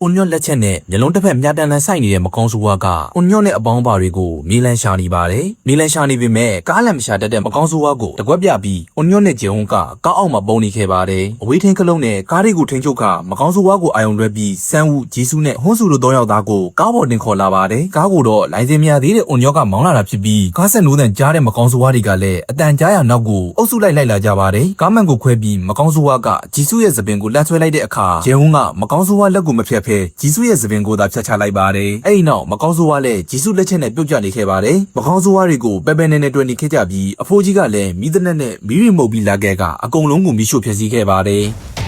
အွန်ညွတ်လက်ချက်နဲ့မျက်လုံးတစ်ဖက်မြာတန်လန်ဆိုင်နေတဲ့မကောင်းဆိုးဝါကအွန်ညွတ်နဲ့အပေါင်းပါတွေကိုမြေလန်ရှာနေပါတယ်။မြေလန်ရှာနေပေမဲ့ကားလန်မရှာတတ်တဲ့မကောင်းဆိုးဝါကိုတကွက်ပြပြီးအွန်ညွတ်နဲ့ဂျုံကကားအောက်မှာပုံနေခဲ့ပါတယ်။အဝေးထင်းကလုံးနဲ့ကားတွေကိုထိန်းချုပ်ကမကောင်းဆိုးဝါကိုအာယုံလွှဲပြီးစန်းဦးဂျီဆူနဲ့ဟွန်းစုတို့၃ယောက်သားကိုကားပေါ်တင်ခေါ်လာပါတယ်။ကားကိုတော့လိုင်စင်မြသေးတဲ့အွန်ညွတ်ကမောင်းလာတာဖြစ်ပြီးကားဆက်နိုးတန်ကြားတဲ့မကောင်းဆိုးဝါတွေကလည်းအတန်ကြားရနောက်ကိုအုပ်စုလိုက်လာကြပါတယ်။ကားမှန်ကိုခွဲပြီးမကောင်းဆိုးဝါကဂျီဆူရဲ့သပင်ကိုလှမ်းဆွဲလိုက်တဲ့အခါဂျေဟွန်းကမကောင်းဆိုးဝါလက်ကိုမဖြတ်ဖဲဂျီဆူရဲ့သပင်ကိုသာဖြတ်ချလိုက်ပါတယ်။အဲ့ဒီနောက်မကောင်းဆိုးဝါလည်းဂျီဆူလက်ချက်နဲ့ပြုတ်ကျနေခဲ့ပါတယ်။မကောင်းဆိုးဝါတွေကိုပဲပဲနဲ့တွေ့နေခဲ့ကြပြီးအဖိုးကြီးကလည်းမိသနက်နဲ့မီးရီမုတ်ပြီးလာခဲ့ကအကုန်လုံးကိုမိရှို့ဖျက်ဆီးခဲ့ပါတယ်။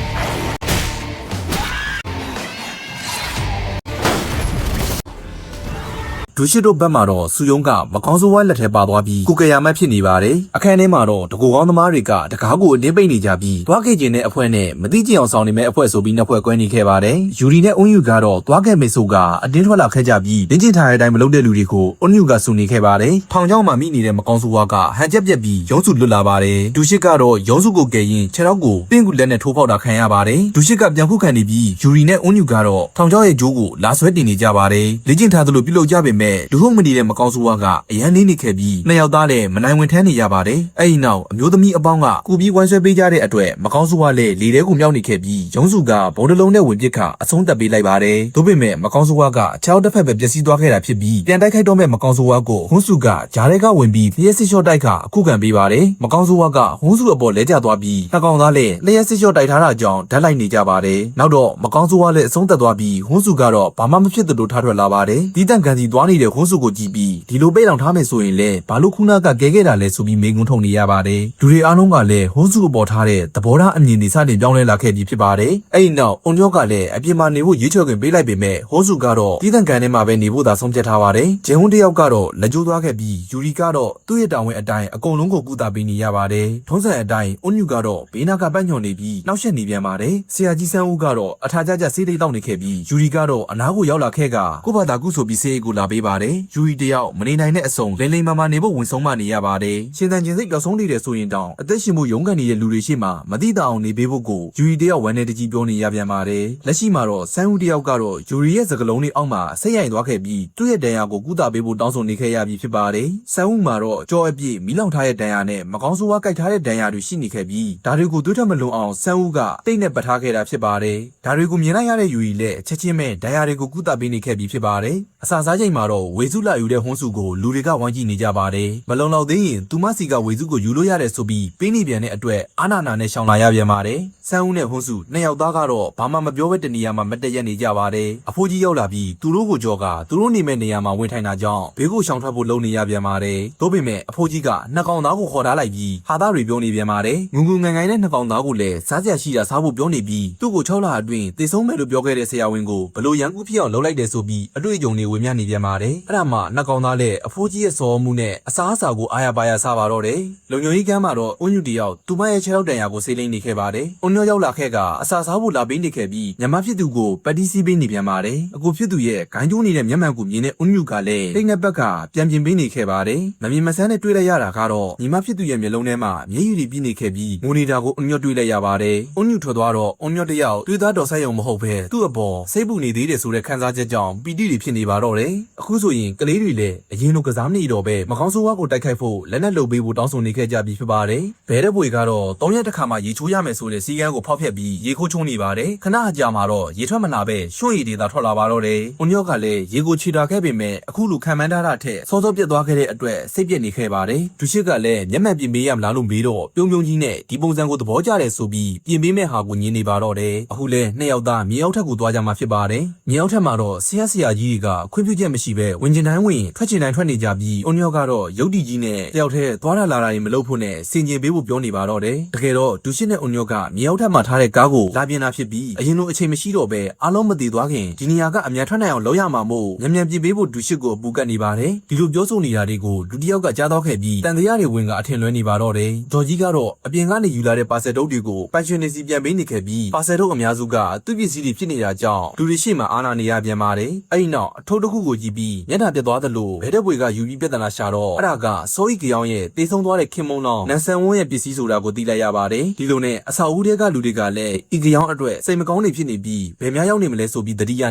ဒူရှိတို့ဘက်မှာတော့စူယုံကမကောင်းဆိုးဝါလက်ထဲပါသွားပြီးကိုကရမတ်ဖြစ်နေပါတယ်။အခန်းထဲမှာတော့တကူကောင်းသမားတွေကတကားကိုအတင်းပိတ်နေကြပြီးသွားခဲ့ခြင်းတဲ့အဖွဲ့နဲ့မသိကျင်အောင်ဆောင်နေမဲ့အဖွဲ့ဆိုပြီးနှစ်ဖွဲ့ကွဲနေခဲ့ပါတယ်။ယူရီနဲ့အွန်ယူကတော့သွားခဲ့မေဆိုကအတင်းထွက်လာခဲ့ကြပြီးလင်းကျင်ထားတဲ့အတိုင်းမလုပ်တဲ့လူတွေကိုအွန်ယူကစုနေခဲ့ပါတယ်။ထောင်ချောင်းမှာမိနေတဲ့မကောင်းဆိုးဝါကဟန်ချက်ပြက်ပြီးရုံးစုလွတ်လာပါတယ်။ဒူရှိကတော့ရုံးစုကိုကယ်ရင်ခြေထောက်ကိုပင့်ကူလက်နဲ့ထိုးပေါက်တာခံရပါတယ်။ဒူရှိကပြန်ခုခံနေပြီးယူရီနဲ့အွန်ယူကတော့ထောင်ချောင်းရဲ့ဂျိုးကိုလာဆွဲတင်နေကြပါတယ်။လင်းကျင်ထားသလိုပြုလုပ်ကြပေမဲ့ဒူဟုတ်မနေတဲ့မကောင်းဆိုးဝါကအရန်နေခဲ့ပြီးနှစ်ယောက်သားလည်းမနိုင်ဝင်ထမ်းနေရပါတယ်။အဲ့ဒီနောက်အမျိုးသမီးအပေါင်းကကူပြီးဝိုင်းဆွဲပေးကြတဲ့အတွက်မကောင်းဆိုးဝါလည်းလေထဲကိုမြောက်နေခဲ့ပြီးရုံးစုကဘုံတလုံးနဲ့ဝင်ပစ်ခအဆုံးတက်ပေးလိုက်ပါတယ်။ဒါပေမဲ့မကောင်းဆိုးဝါကအခြားတစ်ဖက်ပဲပျက်စီးသွားခဲ့တာဖြစ်ပြီးပြန်တိုက်ခိုက်တော့မဲ့မကောင်းဆိုးဝါကိုဟွန်းစုကဂျားတွေကဝင်ပြီးလျှက်စစ်ရှော့တိုက်ခအခုခံပေးပါတယ်။မကောင်းဆိုးဝါကဟွန်းစုအပေါ်လဲကျသွားပြီးနှစ်ကောင်သားလည်းလျှက်စစ်ရှော့တိုက်ထားတာကြောင့်ဓာတ်လိုက်နေကြပါတယ်။နောက်တော့မကောင်းဆိုးဝါလည်းအဆုံးတက်သွားပြီးဟွန်းစုကတော့ဘာမှမဖြစ်သလိုထားထွက်လာပါတယ်။ဒီတန့်ကန်စီသွားနေတဲ့ဟွန်းစုကိုကြည့်ပြီးဒီလိုပိတ်လောင်ထားမယ်ဆိုရင်လည်းဘာလို့ခုနကကဲခဲ့တာလဲဆိုပြီးမေးခွန်းထုတ်နေရပါတယ်။လူတွေအားလုံးကလည်းဟွန်းစုအပေါ်ထားတဲ့သဘောထားအမြင်တွေစတင်ပြောင်းလဲလာခဲ့ပြီးဖြစ်ပါတယ်။အဲ့ဒီနောက်အွန်ညော့ကလည်းအပြင်မှာနေဖို့ရွေးချယ်ခွင့်ပေးလိုက်ပေမဲ့ဟွန်းစုကတော့တီးတန့်ကန်ထဲမှာပဲနေဖို့သာဆုံးဖြတ်ထားပါတယ်။ဂျင်ဟွန်းတယောက်ကတော့လက်ကျိုးသွားခဲ့ပြီးယူရီကတော့သူ့ရဲ့တာဝန်အတိုင်းအကုန်လုံးကိုကုသပေးနေရပါတယ်။ထုံးစံအတိုင်းအွန်ညူကတော့ဘေးနာကပတ်ညွန်နေပြီးနှောက်ယှက်နေပြန်ပါတယ်။ဆရာကြီးဆန်းဦးကတော့အထာကြကြဆေးတိတ်တောက်နေခဲ့ပြီးယူရီကတော့အနားကိုရောက်လာခဲ့ကကိုဘာသာကုဆိုပြီးဆေးကိုလာပေးပါတယ်။ယူရီတယောက်မနေနိုင်တဲ့အစုံလိမ့်လိမ့်မာမာနေဖို့ဝင်ဆုံးမနေရပါတယ်။ရှင်သန်ခြင်းစိတ်ပျောက်ဆုံးနေတယ်ဆိုရင်တောင်အသက်ရှင်မှုရုန်းကန်နေတဲ့လူတွေရှိမှမတိတာအောင်နေပေးဖို့ကိုယူရီတယောက်ဝမ်းနဲ့တကြီးပြောနေရပြန်ပါတယ်။လက်ရှိမှာတော့ဆန်းဦးတယောက်ကတော့ယူရီရဲ့စကလုံးလေးအောက်မှာဆက်ရိုင်သွားခဲ့ပြီးသူ့ရဲ့ဒဏ်ရာကိုကုသပေးဖို့တောင်းဆိုနေခဲ့ရပြီးဖြစ်ပါတယ်။ဆန်းဦးမှာတော့ကြောအပြည့်မီးလောင်ထားတဲ့ဒဏ်ရာနဲ့မကောင်းဆိုးဝါးကိုက်ထားတဲ့ဒဏ်ရာတွေရှိနေခဲ့ပြီးဒါတွေကိုသွေးထွက်မလွန်အောင်ဆန်းဦးကတိတ်နဲ့ပတ်ထားခဲ့တာဖြစ်ပါတယ်။ဒါတွေကိုမြင်လိုက်ရတဲ့ယူရီလည်းချက်ချင်းပဲဒဏ်ရာတွေကိုကုသပေးနေခဲ့ပြီးဖြစ်ပါတယ်။အစာစားချိန်မှာတော့ဝေစုလာယူတဲ့ဟွန်းစုကိုလူတွေကဝိုင်းကြည့်နေကြပါတယ်။မလုံလောက်သေးရင်သူမစီကဝေစုကိုယူလို့ရတယ်ဆိုပြီးပေးနေပြန်တဲ့အတွက်အာနာနာနဲ့ရှောင်လာရပြန်ပါတယ်။ဆန်းဦးနဲ့ဟွန်းစုနှစ်ယောက်သားကတော့ဘာမှမပြောဘဲတနေရာမှာမတက်ရက်နေကြပါတယ်။အဖိုးကြီးရောက်လာပြီးသူတို့ကိုကြောကသူတို့နေမဲ့နေရာမှာဝင်ထိုင်တာကြောင့်ဘေးကိုရှောင်ထွက်ဖို့လုပ်နေရပြန်ပါတယ်။ဒါပေမဲ့အဖိုးကြီးကနှစ်ကောင်သားကိုခေါ်ထားလိုက်ပြီးဟာသားတွေပြောနေပြန်ပါတယ်။ငုံငုံငိုင်ငိုင်နဲ့နှစ်ကောင်သားကိုလည်းစားစရာရှိတာစားဖို့ပြောနေပြီးသူ့ကို6လအတွင်းသေဆုံးမယ်လို့ပြောခဲ့တဲ့ဆရာဝန်ကိုဘလို့ရန်ကူးဖြစ်အောင်လုပ်လိုက်တယ်ဆိုပြီးအတွေ့အကြုံတွေဝင်မြနေပြန်ပါတယ်။အဲ့ဒါမှနှစ်ကောင်သားလည်းအဖိုးကြီးရဲ့စော်မှုနဲ့အစားအစာကိုအားရပါရစားပါတော့တယ်။လုံညုံကြီးကမ်းမှာတော့အွန်ယူတယောက်သူမရဲ့ခြေထောက်တန်ရာကိုဆေးလိမ့်နေခဲ့ပါတယ်။အွန်ညောရောက်လာခဲ့ကအစာစားဖို့လာပေးနေခဲ့ပြီးညမဖြစ်သူကိုပတ်တီးစီးပေးနေပြန်ပါတယ်။အခုဖြစ်သူရဲ့ဂိုင်းကျိုးနေတဲ့မျက်မှန်ကိုမြင်တဲ့အွန်ယူကလည်းတိတ်နဲ့ဘက်ကပြန်ပြင်ပေးနေခဲ့ပါတယ်။မမြင်မဆန်းနဲ့တွေ့လိုက်ရတာကတော့ညီမဖြစ်သူရဲ့မျက်လုံးထဲမှာမျက်ရည်တွေပြည့်နေခဲ့ပြီးငိုနေတာကိုအွန်ညောတွေ့လိုက်ရပါတယ်။အွန်ယူထွက်သွားတော့အွန်ညောတယောက်တွေ့သားတော်ဆိုင်ရုံမဟုတ်ဘဲသူ့အပေါ်စိတ်ပူနေသေးတယ်ဆိုတဲ့ခံစားချက်ကြောင့်ပီတိတွေဖြစ်နေပါတော့တယ်။အခုဆိုရင်ကလေးတွေလည်းအရင်လိုကစားမနေတော့ပဲမကောင်းဆိုးဝါးကိုတိုက်ခိုက်ဖို့လက်နက်လုပ်ပေးဖို့တောင်းဆိုနေခဲ့ကြပြီးဖြစ်ပါတယ်။ဘဲတဲ့ဘွေကတော့3ရက်တစ်ခါမှရေချိုးရမယ်ဆိုတဲ့စီကန်းကိုဖောက်ဖျက်ပြီးရေခိုးချုံနေပါတယ်။ခဏအကြာမှာတော့ရေထွက်မလာပဲရွှွန့်ရည်တွေသာထွက်လာပါတော့တယ်။အွန်ညော့ကလည်းရေကိုခြေတာခဲ့ပေမဲ့အခုလိုခံမှန်းထားတာထက်စောစောပြတ်သွားခဲ့တဲ့အတွက်စိတ်ပြက်နေခဲ့ပါတယ်။ဒူရှစ်ကလည်းမျက်မှန်ပြင်ပေးရမလားလို့မေးတော့ပြုံးပြုံးကြီးနဲ့ဒီပုံစံကိုသဘောကျတယ်ဆိုပြီးပြင်ပေးမဲ့ဟာကိုညင်းနေပါတော့တယ်။အခုလဲနှစ်ယောက်သားမြေအောက်ထက်ကိုသွားကြမှာဖြစ်ပါတယ်။မြေအောက်ထက်မှာတော့ဆရာကြီးတွေကခွင့်ပြုချက်မရှိပဲဝင်ကျင်တိုင်းဝင်ထွက်ကျင်တိုင်းထွက်နေကြပြီးအွန်ညော့ကတော့ရုပ်တီကြီးနဲ့တယောက်တည်းသွားလာတာတွေမလုပ်ဖို့နဲ့စင်ကျင်ပေးဖို့ပြောနေပါတော့တယ်။တကယ်တော့ဒူရှစ်နဲ့အွန်ညော့ကမြေအောက်ထက်မှာထားတဲ့ကားကိုလာပြင်တာဖြစ်ပြီးအရင်လိုအချိန်မရှိတော့ပဲအားလုံးမတည်သွားခင်ဒီနေရာကအမြန်ထွက်နိုင်အောင်လုပ်ရမှာမို့မြန်ပြင်ပေးဖို့ဒူရှစ်ကိုအပူကတ်နေပါတယ်။ဒီလိုပြောဆိုနေတာတွေကိုလူတစ်ယောက်ကကြားတော့ခဲ့ပြီးတန်တရားတွေဝင်ကအထင်လွဲနေပါတော့တယ်။ဒေါ်ကြီးကတော့အပြင်ကနေယူလာတဲ့ပါဆယ်တုပ်တွေကိုပန်ရှင်နေစီပြန်ပေးနေခဲ့ပြီးပါဆယ်တုပ်အများစုကသူ့ပစ္စည်းတွေဖြစ်နေတာကြောင့်လူတွေရှေ့မှာအာနာနေရပြန်ပါတယ်။အဲ့ဒီနောက်အထုပ်တစ်ခုကိုကြည့်ပြီး မျက်နှာပြတ်သွားသလိုဘဲတဲ့ပွေကယူပြီးပြဿနာရှာတော့အဲ့ဒါကစိုးရီကြောင်ရဲ့တေးဆုံးသွားတဲ့ခင်မုံလောင်နန်ဆန်ဝန်းရဲ့ပစ္စည်းဆိုတာကိုသိလိုက်ရပါတယ်ဒီလိုနဲ့အဆောက်အဦတွေကလူတွေကလည်းဤကြောင်အတွက်စိတ်မကောင်းနေဖြစ်နေပြီးဘယ်များရောက်နေမလဲဆိုပြီးသတိရ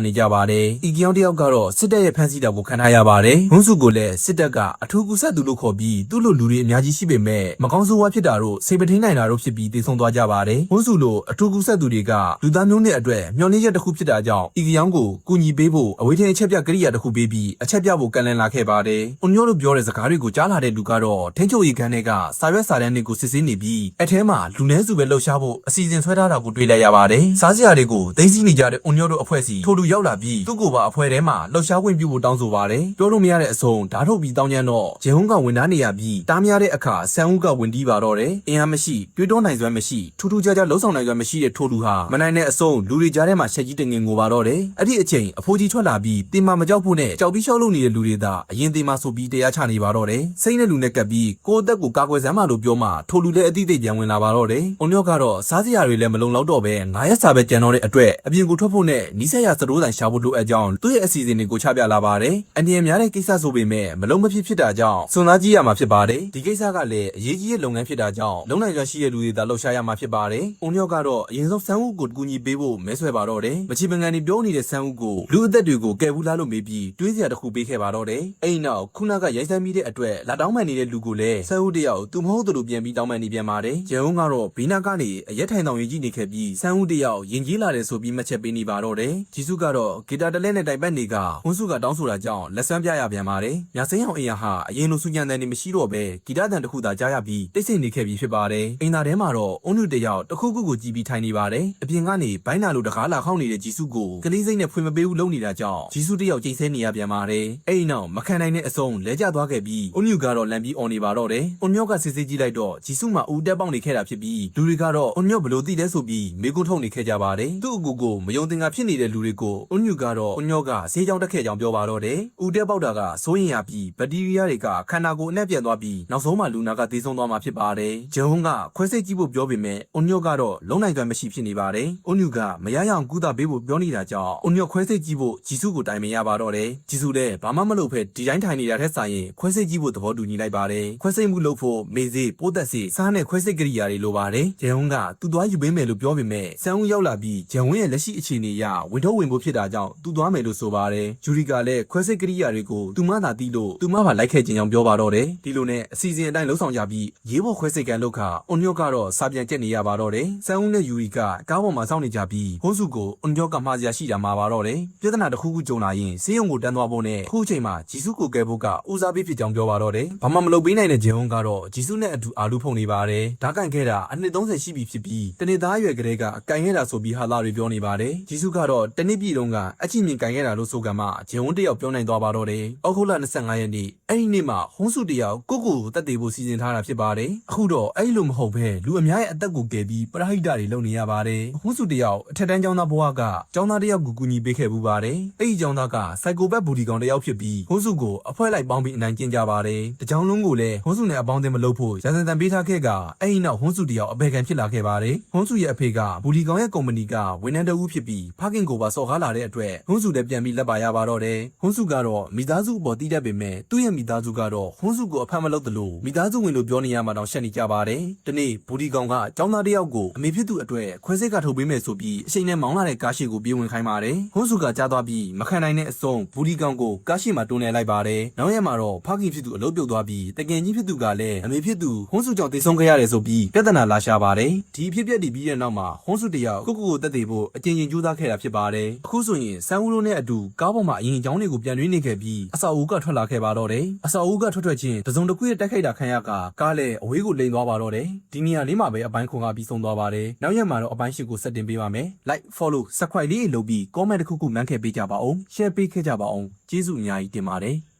နေကြပါတယ်ဤကြောင်တယောက်ကတော့စစ်တပ်ရဲ့ဖမ်းဆီးတာကိုခံထားရပါတယ်ဝန်းစုကိုလည်းစစ်တပ်ကအထူးကူဆက်သူလို့ခေါ်ပြီးသူ့လိုလူတွေအများကြီးရှိပေမဲ့မကောင်းဆိုးဝါးဖြစ်တာတို့စိတ်ပထင်းနိုင်တာတို့ဖြစ်ပြီးတေးဆုံးသွားကြပါတယ်ဝန်းစုလိုအထူးကူဆက်သူတွေကလူသားမျိုးနဲ့အတွက်မျောလင်းချက်တစ်ခုဖြစ်တာကြောင့်ဤကြောင်ကိုကူညီပေးဖို့အဝေးထင်းအချက်ပြကိရိယာတစ်ခုပေးပြီးအချက်ပြဖို့ကန့်လန့်လာခဲ့ပါတယ်။အွန်ညိုလို့ပြောတဲ့စကားတွေကိုကြားလာတဲ့လူကတော့ထင်းချိုရီခန်းထဲကစာရွက်စာတမ်းတွေကိုစစ်ဆေးနေပြီးအထဲမှာလူနည်းစုပဲလှုပ်ရှားဖို့အစီအစဉ်ဆွဲထားတာကိုတွေ့လိုက်ရပါတယ်။စားစရာတွေကိုသိသိနေကြတဲ့အွန်ညိုတို့အဖွဲ့စီထိုလူရောက်လာပြီးသူ့ကိုပါအဖွဲ့ထဲမှာလှုပ်ရှားခွင့်ပြုဖို့တောင်းဆိုပါတယ်။ပြောလို့မရတဲ့အဆုံးဓာတ်ထုတ်ပြီးတောင်းကျမ်းတော့ဂျေဟုံးကဝန်ထမ်းနေရပြီးတားများတဲ့အခါဆန်ဦးကဝန်တီးပါတော့တယ်။အင်အားမရှိတွေးတောနိုင်စွမ်းမရှိထူးထူးခြားခြားလှုပ်ဆောင်နိုင်စွမ်းမရှိတဲ့ထိုလူဟာမနိုင်တဲ့အဆုံးလူတွေကြားထဲမှာရှက်ကြီးတငင်ကိုပါတော့တယ်။အဲ့ဒီအချိန်အဖိုးကြီးထွက်လာပြီးတင်မာမကြောက်ဖို့နဲ့ကြောက်ပြီးရှောက်လို့နေတဲ့လူတွေသာအရင်တင်မာဆိုပြီးတရားချနေပါတော့တယ်။စိတ်နဲ့လူနဲ့ကပ်ပြီးကိုယ့်အသက်ကိုကာကွယ်စမ်းပါလို့ပြောမှထိုလူလည်းအတိအသိပြန်ဝင်လာပါတော့တယ်။အွန်ညော့ကတော့စားစရာတွေလည်းမလုံလောက်တော့ပဲ9ရက်စာပဲကြံတော့တဲ့အတွက်အပြင်ကိုထွက်ဖို့နဲ့နီးစပ်ရာစတိုးဆိုင်ရှာဖို့လိုအပ်ကြောင်းသူ့ရဲ့အစီအစဉ်တွေကိုချပြလာပါတယ်။အန်ဒီရများတဲ့ကိစ္စဆိုပေမဲ့မလုံးမဖြစ်တာကြောင့်စွန်သားကြီးရမှာဖြစ်ပါတယ်။ဒီကိစ္စကလည်းအရေးကြီးတဲ့လုပ်ငန်းဖြစ်တာကြောင့်လုံနိုင်စွာရှိတဲ့လူတွေသာလှုပ်ရှားရမှာဖြစ်ပါတယ်။အွန်ညော့ကတော့အရင်ဆုံးဆန်းဦးကိုကူညီပေးဖို့မဲဆွဲပါတော့တယ်။မချီပငန်တွေပြောနေတဲ့ဆန်းဦးကိုလူအသက်တွေကိုကယ်ဘူးလားလို့မေးပြီးတွေးစရာတစ်ခုပေးခဲ့ပါတော့တယ်။အဲ့နောက်ခုနကရိုက်စမ်းမိတဲ့အတွက်လာတောင်းမှန်နေတဲ့လူကိုလည်းဆန်းဦးတယောက်သူမဟုတ်သူလိုပြန်ပြီးတောင်းမှန်နေပြန်ပါတယ်။ဂျေဟုံးကတော့ဘေးနာကနေအရက်ထိုင်တောင်ရင်ကြည့်နေခဲ့ပြီးဆန်းဦးတယောက်ရင်ကြီးလာတယ်ဆိုပြီးမှတ်ချက်ပေးနေပါတော့တယ်။ဂျီစုကတော့ဂီတာတလဲနဲ့တိုင်ပတ်နေကဝန်းစုကတောင်းဆိုတာကြောင့်လက်ဆွမ်းပြရပြန်ပါတယ်။မြစိမ်းအောင်အင်ယာဟာအရင်လိုစူညံတဲ့နေမရှိတော့ပဲဂီတတန်တစ်ခုသာကြားရပြီးတိတ်ဆိတ်နေခဲ့ပြီးဖြစ်ပါတယ်။အိမ်သာထဲမှာတော့အုံးနုတယောက်တစ်ခုခုကိုကြည့်ပြီးထိုင်နေပါတယ်။အပြင်ကနေဘိုင်းနာလိုတကားလာခေါင်းနေတဲ့ဂျီစုကိုကလေးစိတ်နဲ့ဖွင့်မပေးဘူးလုပ်နေတာကြောင့်ဂျီစုတယောက်ကြိတ်ဆဲနေရပြန်ပါတယ်။အဲ့ဒီနောက်မခံနိုင်တဲ့အဆုံးလဲကျသွားခဲ့ပြီးအုံညူကတော့လန်ပြီးអော်နေပါတော့တယ်။အွန်ညော့ကစစ်စစ်ကြည့်လိုက်တော့ဂျီစုမှာဦးတက်ပေါက်နေခဲ့တာဖြစ်ပြီးလူတွေကတော့အွန်ညော့ဘလို့သိလဲဆိုပြီးမေးခွန်းထုတ်နေခဲ့ကြပါတယ်။သူ့အကူကိုမယုံသင်္ကာဖြစ်နေတဲ့လူတွေကိုအွန်ညူကတော့အွန်ညော့ကဈေးကြောင်တက်ခဲ့ကြောင်ပြောပါတော့တယ်။ဦးတက်ပေါက်တာကစိုးရင်ရပြီးဘက်တီးရီးယားတွေကခန္ဓာကိုယ်အနှက်ပြတ်သွားပြီးနောက်ဆုံးမှလူနာကသေဆုံးသွားမှာဖြစ်ပါတယ်။ဂျုံကခွဲစိတ်ကြည့်ဖို့ပြောပေမဲ့အွန်ညော့ကတော့လုံနိုင်စွမ်းမရှိဖြစ်နေပါတယ်။အွန်ညူကမရရအောင်ကူတာပေးဖို့ပြောနေတာကြောင့်အွန်ညော့ခွဲစိတ်ကြည့်ဖို့ဂျီစုကိုတိုင်ပင်ရပါတော့တယ်။ဂျီစုလည်းဘာမှမလုပ်ဖက်ဒီတိုင်းထိုင်နေတာထက်စာရင်ခွဲစိတ်ကြည့်ဖို့သဘောတူညီလိုက်ပါတယ်။ခွဲစိတ်မှုလုပ်ဖို့မေစေးပိုးသက်စေးစားနဲ့ခွဲစိတ်ကိရိယာတွေလိုပါတယ်။ဂျုံကသူ့သွားယူပေးမယ်လို့ပြောပေမဲ့ဆန်ဦးရောက်လာပြီးဂျုံရဲ့လက်ရှိအခြေအနေအရဝင်ထုတ်ဝင်ဖို့ဖြစ်တာကြောင့်သူ့သွားမယ်လို့ဆိုပါတယ်။ဂျူရီကလည်းခွဲစိတ်ကိရိယာတွေကိုသူမှသာသိလို့သူမှပါလိုက်ခဲ့ခြင်းကြောင့်ပြောပါတော့တယ်။ဒီလိုနဲ့အစီအစဉ်အတိုင်းလှုပ်ဆောင်ကြပြီးရေးဖို့ခွဲစိတ်ကန်လုပ်ခအွန်ညော့ကတော့စာပြန်ကျက်နေရပါတော့တယ်။ဆန်ဦးနဲ့ယူရီကကားပေါ်မှာစောင့်နေကြပြီးဟိုးစုကိုအွန်ညော့ကမှားစရာရှိတာမှာပါတော့တယ်။ပြဿနာတစ်ခုခုကြုံလာရင်ဆေးရုံကိုတန်းသွားဖို့နဲ့ခုအချိန်မှာဂျီစုကိုကယ်ဖို့ကဦးစားပေးဖြစ်ကြောင်းပြောပါတော့တယ်။ဘာမှမလုပ်ပေးနိုင်တဲ့ဂျေဟုံးကတော့ဂျီစုနဲ့အတူအာလူဖုန်နေပါတယ်။ဓာတ်ကန်ခဲ့တာအနှစ်30ရှိပြီဖြစ်ပြီးတနေ့သားအရွယ်ကလေးကကန်ခဲ့တာဆိုပြီးဟာလာတွေပြောနေပါတယ်။ဂျီစုကတော့တနေ့ပြည်လုံးကအချစ်မြင်ကန်ခဲ့တာလို့ဆိုကမှဂျေဟုံးတယောက်ပြောနိုင်သွားပါတော့တယ်။အောက်တိုဘာ25ရက်နေ့အဲ့ဒီနေ့မှာဟွန်းစုတယောက်ကိုတက်သေးဖို့စီစဉ်ထားတာဖြစ်ပါတယ်။အခုတော့အဲ့လိုမဟုတ်ဘဲလူအများရဲ့အသက်ကိုကယ်ပြီးပရဟိတတွေလုပ်နေရပါတယ်။ဟွန်းစုတယောက်အထက်တန်းကျောင်းသားဘဝကကျောင်းသားတယောက်ကိုကူညီပေးခဲ့မှုပါတယ်။အဲ့ဒီကျောင်းသားကစိုက်ကိုဘက်ဘူဒီကောင်တယောက်ဖြစ်ပြီးဟွန်းစုကိုအဖွဲလိုက်ပေါင်းပြီးအနိုင်ကျင့်ကြပါတယ်။တကြောင်လုံးကိုလည်းဟွန်းစုနဲ့အပေါင်းအသင်းမလုပ်ဖို့ရန်စံတန်ပေးထားခဲ့ကအဲ့ဒီနောက်ဟွန်းစုတယောက်အပေခံဖြစ်လာခဲ့ပါတယ်။ဟွန်းစုရဲ့အဖေကဘူဒီကောင်ရဲ့ကုမ္ပဏီကဝန်ထမ်းတဦးဖြစ်ပြီးဖခင်ကိုပါစော်ကားလာတဲ့အတွက်ဟွန်းစုလည်းပြန်ပြီးလက်ပါရပါတော့တယ်။ဟွန်းစုကတော့မိသားစုအပေါ်တည်တတ်ပေမဲ့သူ့ရဲ့မိသားစုကတော့ဟွန်းစုကိုအဖက်မလုပ်သလိုမိသားစုဝင်လို့ပြောနေရမှတောင်ရှက်နေကြပါတယ်။ဒီနေ့ဘူဒီကောင်ကကျောင်းသားတယောက်ကိုအမေဖြစ်သူအတွက်ခွဲစိတ်ကထုတ်ပေးမယ်ဆိုပြီးအချိန်နဲ့မောင်းလာတဲ့ကားရှိကိုပြေးဝင်ခိုင်းပါတယ်။ဟွန်းစုကကြားသွားပြီးမခံနိုင်တဲ့အဆုံးဘူဒီကောင်ကိုကားရှိမှာတွန်းလှန်လိုက်ပါတယ်။နောက်ရက်မှာတော့ဖခင်ဖြစ်သူအလုပ်ပြုတ်သွားပြီးတကယ်ကြီးဖြစ်သူကလည်းအမေဖြစ်သူဟွန်းစုကြောင့်တေဆုံးခဲ့ရတယ်ဆိုပြီးပြဿနာလာရှာပါတယ်။ဒီအဖြစ်ပြက်တည်ပြီးတဲ့နောက်မှာဟွန်းစုတယောက်ကိုတက်သေးဖို့အကျဉ်းချင်းကြိုးစားခဲ့တာဖြစ်ပါတယ်။အခုဆိုရင်ဆန်းဦးလိုနဲ့အတူကားပေါ်မှာအရင်အကြောင်းတွေကိုပြန်တွေးနေခဲ့ပြီးအဆောက်အဦကထွက်လာခဲ့ပါတော့တယ်။အဆောက်အဦကထွက်ချင်းတစုံတစ်ခုရဲ့တိုက်ခိုက်တာခံရကကားလည်းအဝေးကိုလိမ်သွားပါတော့တယ်။ဒီနေရာလေးမှာပဲအပိုင်းခွန်ကပြီးဆုံးသွားပါတယ်။နောက်ရက်မှာတော့အပိုင်းရှိကိုဆက်တင်ပေးပါမယ်။ Like follow subscribe လေးလုပ်ပြီး comment တစ်ခုခုမှန်းခဲ့ပေးကြပါအောင်။ share ပေးခဲ့ကြပါအောင်။ကျေးဇူးအများကြီးတင်ပါတယ်။